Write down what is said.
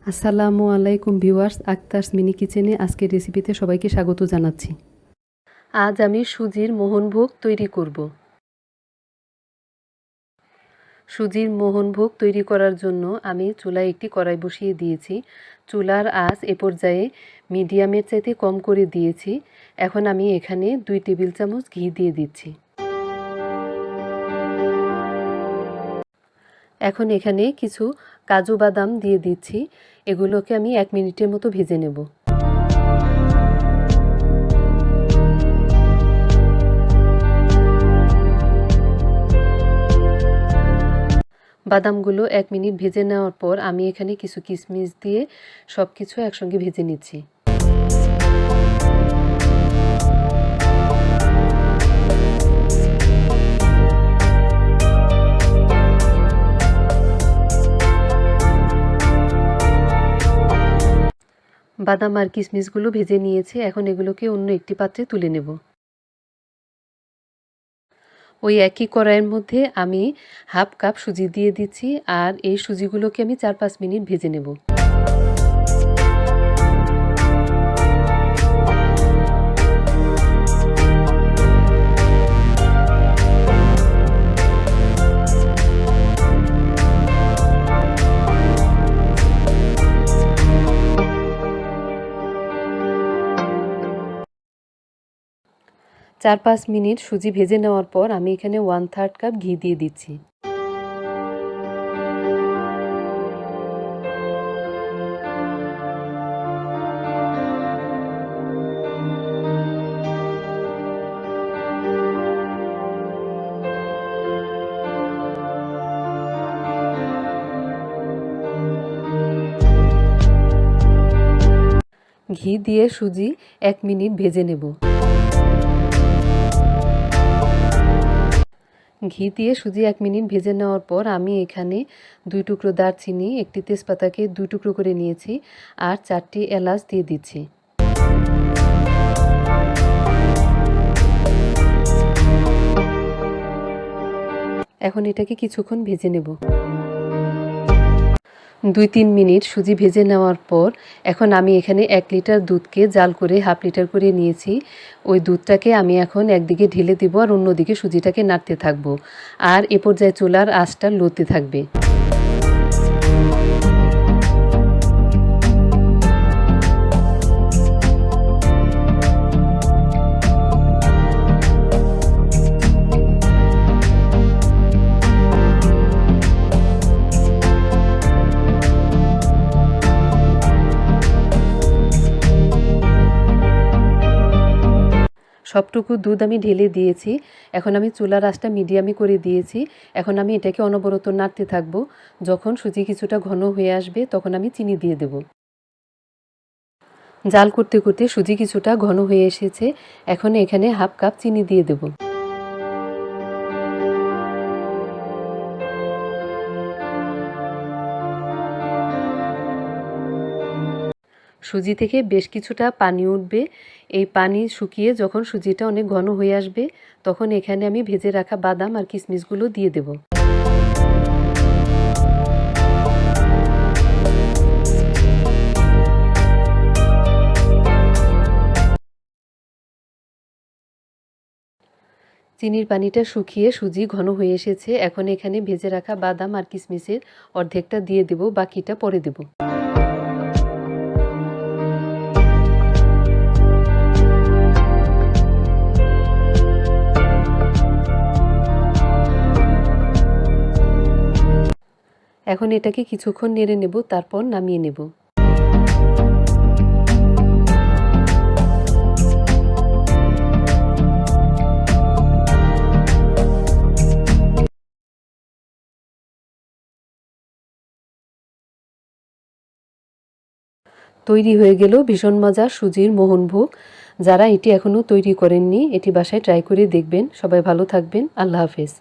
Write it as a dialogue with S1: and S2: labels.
S1: আসসালামু আলাইকুম viewers, আক্তারস mini কিচেনে আজকের রেসিপিতে সবাইকে স্বাগত জানাচ্ছি। আজ আমি সুজির মোহনভোগ তৈরি করব। সুজির মোহনভোগ তৈরি করার জন্য আমি চুলায় একটি কড়াই বসিয়ে দিয়েছি। চুলার আঁচ এ পর্যায়ে মিডিয়ামের চাইতে কম করে দিয়েছি। এখন আমি এখানে 2 টেবিল চামচ ঘি দিয়ে দিচ্ছি। এখন এখানে কিছু কাজু বাদাম দিয়ে দিচ্ছি। এগুলোকে আমি 1 মিনিটের মতো ভেজে নেব। বাদামগুলো 1 মিনিট ভেজে নেওয়ার পর আমি এখানে কিছু কিশমিশ দিয়ে সব কিছু একসঙ্গে ভেজে নিচ্ছি। বাদাম আর কিশমিশগুলো ভেজে নিয়েছি। এখন এগুলোকে অন্য একটি পাত্রে তুলে নেব। ওই একই কড়াইয়ের মধ্যে আমি হাফ কাপ সুজি দিয়ে দিচ্ছি, আর এই সুজিগুলোকে আমি 4-5 মিনিট ভেজে নেব। চার 5 মিনিট সুজি ভেজে নেওয়ার পর আমি এখানে 1/3 কাপ ঘি দিয়ে দিচ্ছি। ঘি দিয়ে সুজি 1 মিনিট ভেজে নেব। ঘি দিয়ে সুজি 1 মিনিট ভেজে নেওয়ার পর আমি এখানে 2 টুকরো দারচিনি, একটি তেজপাতাকে 2 টুকরো করে নিয়েছি, আর 4টি এলাচ দিয়ে দিচ্ছি। এখন এটাকে কিছুক্ষণ ভেজে নেব। 2-3 মিনিট সুজি ভেজে নেওয়ার পর এখন আমি এখানে 1 লিটার দুধকে জাল করে হাফ লিটার করে নিয়েছি। ওই দুধটাকে আমি এখন একদিকে ঢেলে দেবো আর অন্যদিকে সুজিটাকে নাড়তে থাকবো, আর এ পর্যায়ে চুলার আঁচটা লোতে থাকবে। সবটুকু দুধ আমি ঢেলে দিয়েছি। এখন আমি চুলার আঁচটা মিডিয়ামে করে দিয়েছি। এখন আমি এটাকে অনবরত নাড়তে থাকব। যখন সুজি কিছুটা ঘন হয়ে আসবে তখন আমি চিনি দিয়ে দেব। জাল করতে করতে সুজি কিছুটা ঘন হয়ে এসেছে। এখন এখানে হাফ কাপ চিনি দিয়ে দেব। সুজি থেকে বেশ কিছুটা পানি উঠবে। এই পানি শুকিয়ে যখন সুজিটা অনেক ঘন হয়ে আসবে তখন এখানে আমি ভেজে রাখা বাদাম আর কিশমিশগুলো দিয়ে দেব। চিনির পানিটা শুকিয়ে সুজি ঘন হয়ে এসেছে। এখন এখানে ভেজে রাখা বাদাম আর কিশমিশের অর্ধেকটা দিয়ে দেব, বাকিটা পরে দেব। এখন এটাকে কিছুক্ষণ নেড়ে নেব, তারপর নামিয়ে নেব। তৈরি হয়ে গেল ভীষণ মজার সুজির মোহনভোগ। যারা এটি এখনও তৈরি করেননি, এটি বাসায় ট্রাই করে দেখবেন। সবাই ভালো থাকবেন। আল্লাহ হাফেজ।